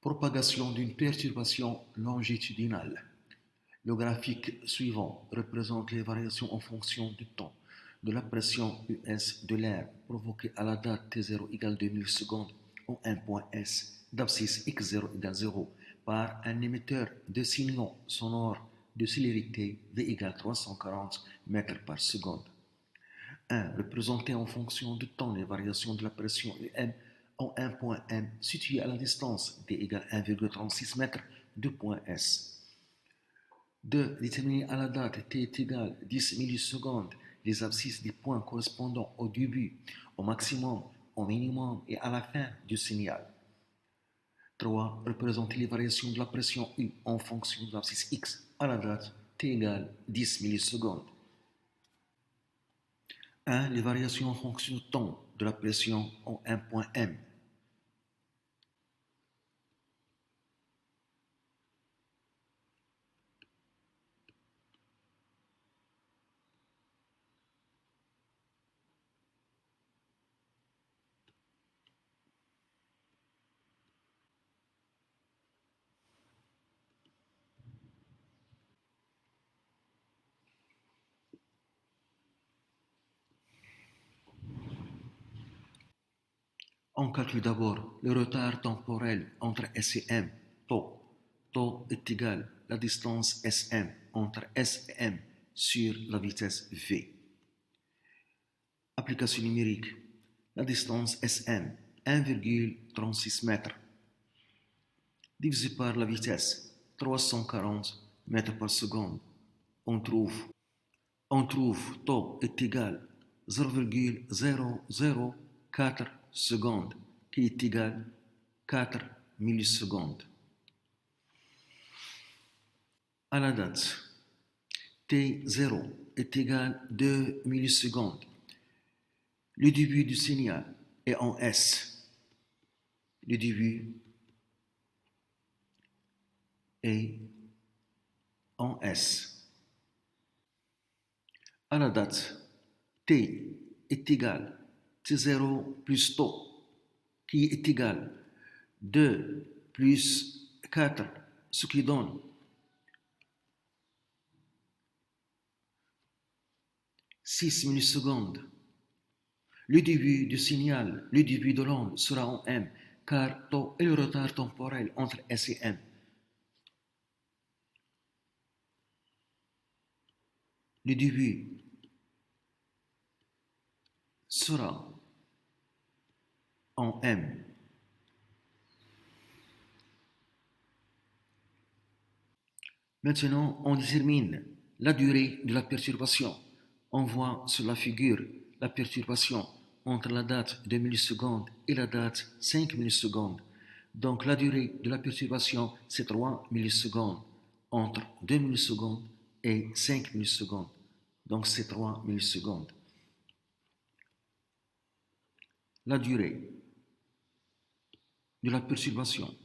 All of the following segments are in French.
Propagation d'une perturbation longitudinale. Le graphique suivant représente les variations en fonction du temps de la pression US de l'air provoquée à la date T0 égale 2000 secondes au 1 point S d'abscisse X0 égale 0 par un émetteur de signaux sonores de célérité V égale 340 mètres par seconde. 1. Représenter en fonction du temps les variations de la pression UM en un point M situé à la distance D égale 1,36 m du point S. 2. Déterminer à la date T est égale 10 millisecondes les abscisses des points correspondant au début, au maximum, au minimum et à la fin du signal. 3. Représenter les variations de la pression U en fonction de l'abscisse X à la date T égale 10 millisecondes. 1. Les variations en fonction du temps de la pression en un point M. On calcule d'abord le retard temporel entre S et M, tau. Tau est égal à la distance Sm entre S et M sur la vitesse V. Application numérique. La distance Sm, 1,36 m, divisé par la vitesse, 340 mètres par seconde. On trouve tau est égal à 0,004 secondes, qui est égal à 4 millisecondes. À la date, T0 est égal à 2 millisecondes. Le début du signal est en S. Le début est en S. À la date, T est égal à T0 plus tau, qui est égal à 2 plus 4, ce qui donne 6 millisecondes. Le début du signal, le début de l'onde sera en M, car tau est le retard temporel entre S et M. Le début sera en M. Maintenant, on détermine la durée de la perturbation. On voit sur la figure la perturbation entre la date 2 millisecondes et la date 5 millisecondes. Donc la durée de la perturbation, c'est 3 millisecondes entre 2 millisecondes et 5 millisecondes. Donc c'est 3 millisecondes. La durée de la perturbation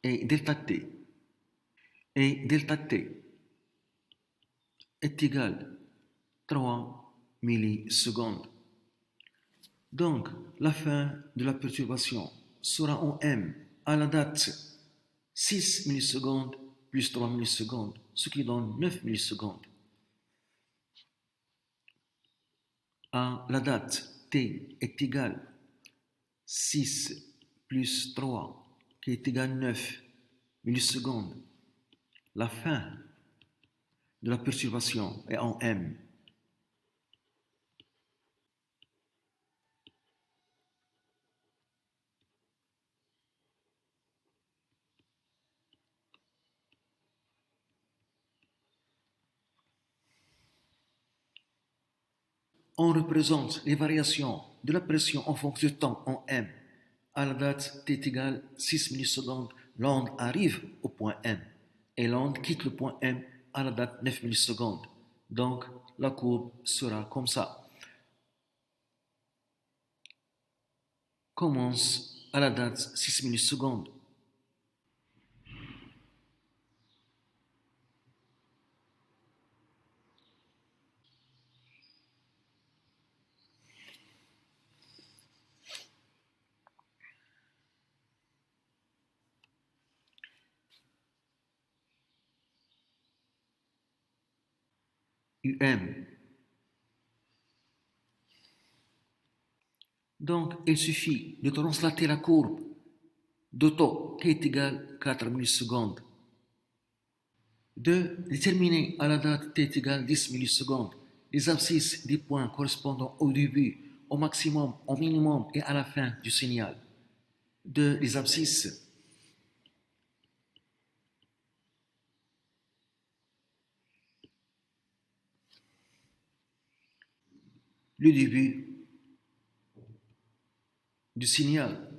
est delta t. Et delta t est égal à 3 millisecondes. Donc, la fin de la perturbation sera en M à la date 6 millisecondes plus 3 millisecondes, ce qui donne 9 millisecondes. À la date T est égal à 6 plus 3, qui est égal à 9 millisecondes. La fin de la perturbation est en M. On représente les variations de la pression en fonction du temps en M. À la date T est égale à 6 millisecondes, l'onde arrive au point M et l'onde quitte le point M à la date 9 millisecondes. Donc, la courbe sera comme ça. Commence à la date 6 millisecondes. Donc, il suffit de translater la courbe de temps t est égal 4 millisecondes, de déterminer à la date t est égal 10 millisecondes les abscisses des points correspondant au début, au maximum, au minimum et à la fin du signal. De les abscisses le début du signal.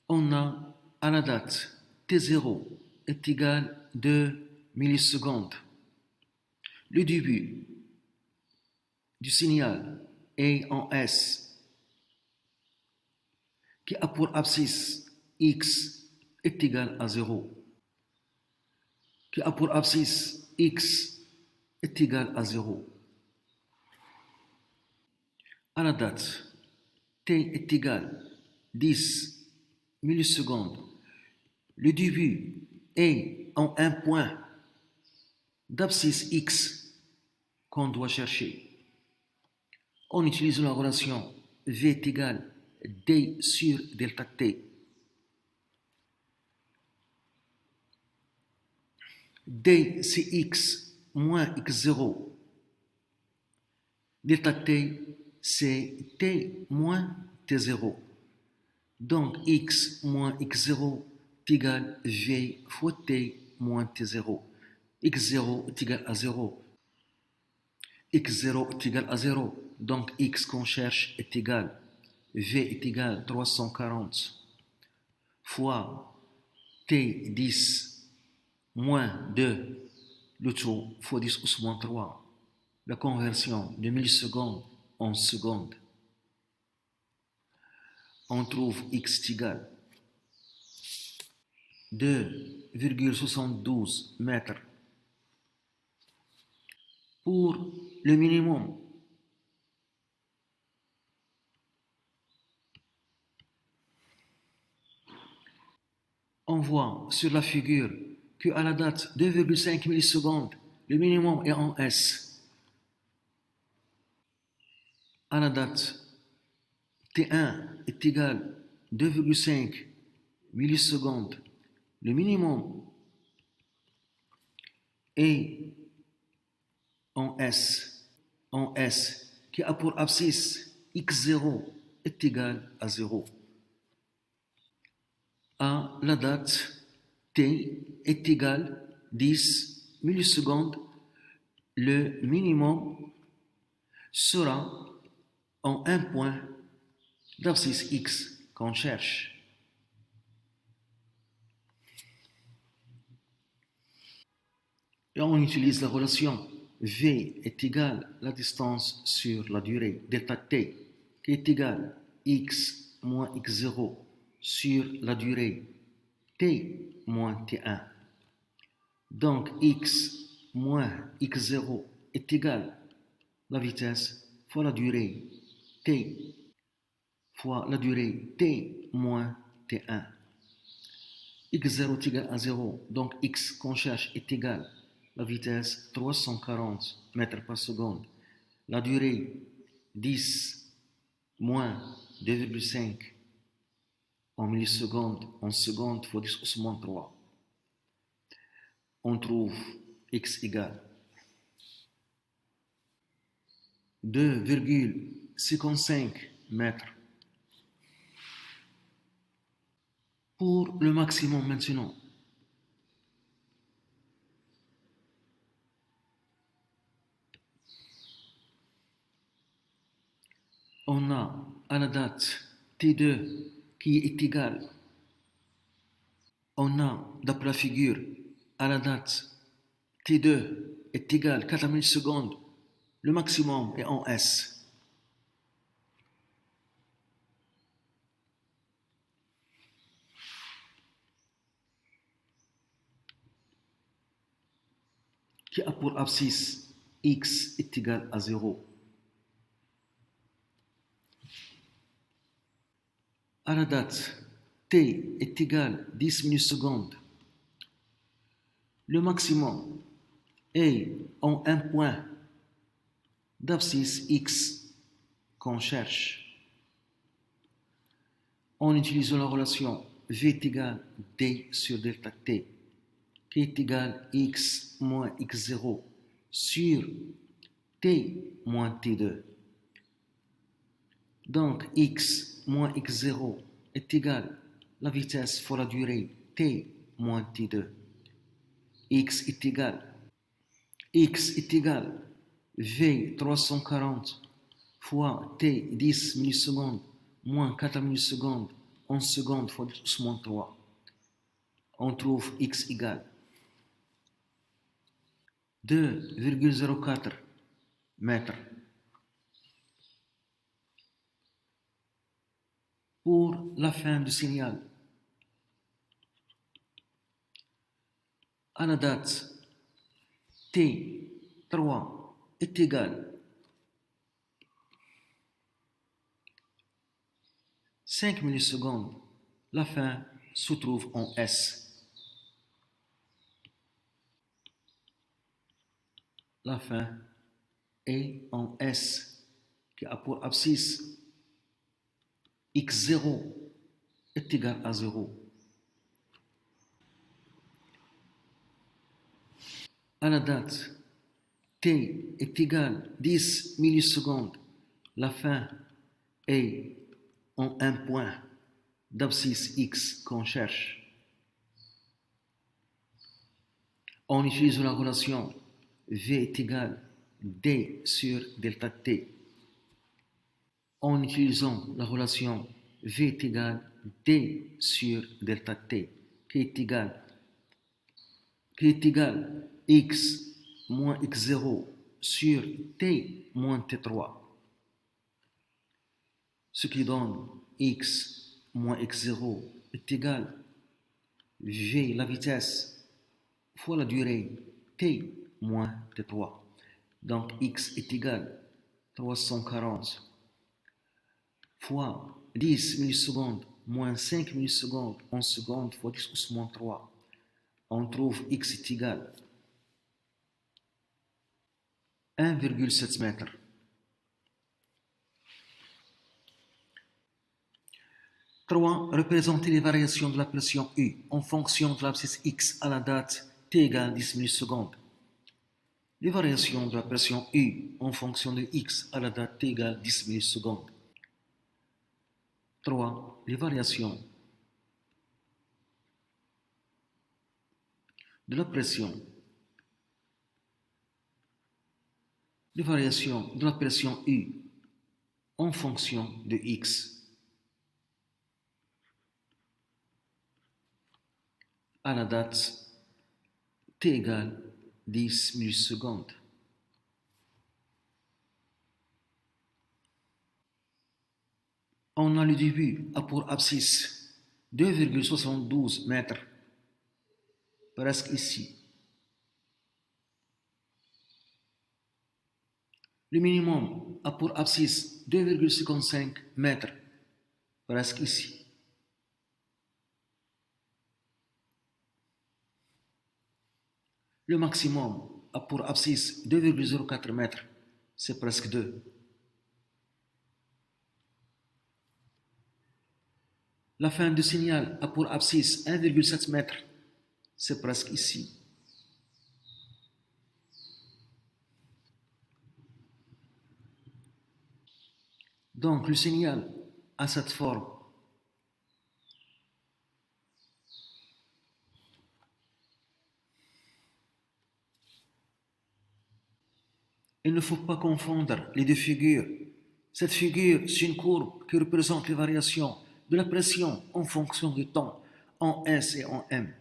On a à la date T0 est égal 2 millisecondes. Le début du signal est en S qui a pour abscisse X est égal à 0. Qui a pour abscisse X est égal à 0. À la date T est égal 10 millisecondes. Le début est en un point d'abscisse X qu'on doit chercher. On utilise la relation V est égal D sur delta T. D c'est X moins X0. Delta T c'est T moins T0. Donc X moins X0 est égal à V fois T moins T0. X0 est égal à 0. X0 est égal à 0. Donc X qu'on cherche est égal. V est égal à 340 fois T10 moins 2. Le tout fois 10 pouce moins 3. La conversion de millisecondes en secondes. On trouve X égal 2,72 mètres. Pour le minimum, on voit sur la figure qu'à la date 2,5 millisecondes, le minimum est en S. À la date T1 est égal à 2,5 millisecondes, le minimum est en S, qui a pour abscisse X0 est égal à 0. À la date T est égal à 10 millisecondes, le minimum sera en un point d'abscisse X qu'on cherche. Et on utilise la relation V est égal à la distance sur la durée delta T qui est égal à X moins X0 sur la durée T moins T1. Donc X moins X0 est égal à la vitesse fois la durée T fois la durée T moins T1. X0 est égal à 0, donc X qu'on cherche est égal à la vitesse 340 mètres par seconde. La durée 10 moins 2,5 en millisecondes en secondes fois 10 pouce moins 3. On trouve X égale 2,55 mètres. Pour le maximum maintenant, on a à la date T2 qui est égal, on a d'après la figure, à la date T2 est égal à 4000 secondes, le maximum est en S. Qui a pour abscisse X est égal à 0. À la date T est égal à 10 millisecondes. Le maximum et en un point d'abscisse X qu'on cherche, en utilisant la relation V est égal D sur delta T, qui est égal X moins X0 sur T moins T2. Donc, X moins X0 est égal la vitesse fois la durée T moins T2. X est égal V 340 fois T 10 millisecondes moins 4 millisecondes en seconde fois 10 moins 3. On trouve X égale 2,04 mètres. Pour la fin du signal, à la date T3 est égal 5 millisecondes, la fin se trouve en S. La fin est en S, qui a pour abscisse X0 est égal à 0. À la date T est égal 10 millisecondes, la fin est en un point d'abscisse X qu'on cherche. On utilise la relation V est égal D sur delta T. En utilisant la relation V est égal D sur delta T, qui est égal X moins X0 sur T moins T3, ce qui donne X moins X0 est égal V, la vitesse, fois la durée T moins T3. Donc X est égal 340 fois 10 millisecondes moins 5 millisecondes en seconde fois 10 moins 3. On trouve X est égal 1,7 mètres. Représenter les variations de la pression U en fonction de l'abscisse X à la date T égale 10 millisecondes. Les variations de la pression U en fonction de X à la date T égale 10 millisecondes. 3. Les variations de la pression. Les variations de la pression U en fonction de X à la date T égale 10 millisecondes. On a le début a pour abscisse 2,72 mètres, presque ici. Le minimum a pour abscisse 2,55 mètres, presque ici. Le maximum a pour abscisse 2,04 mètres, c'est presque 2. La fin du signal a pour abscisse 1,7 mètres, c'est presque ici. Donc le signal a cette forme. Il ne faut pas confondre les deux figures. Cette figure, c'est une courbe qui représente les variations de la pression en fonction du temps, en S et en M.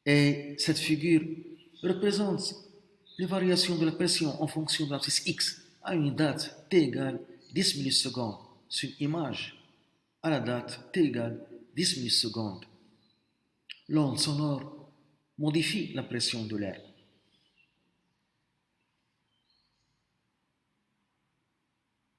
Et cette figure représente les variations de la pression en fonction de l'abscisse X à une date T égale 10 millisecondes. C'est une image à la date T égale 10 millisecondes. L'onde sonore modifie la pression de l'air.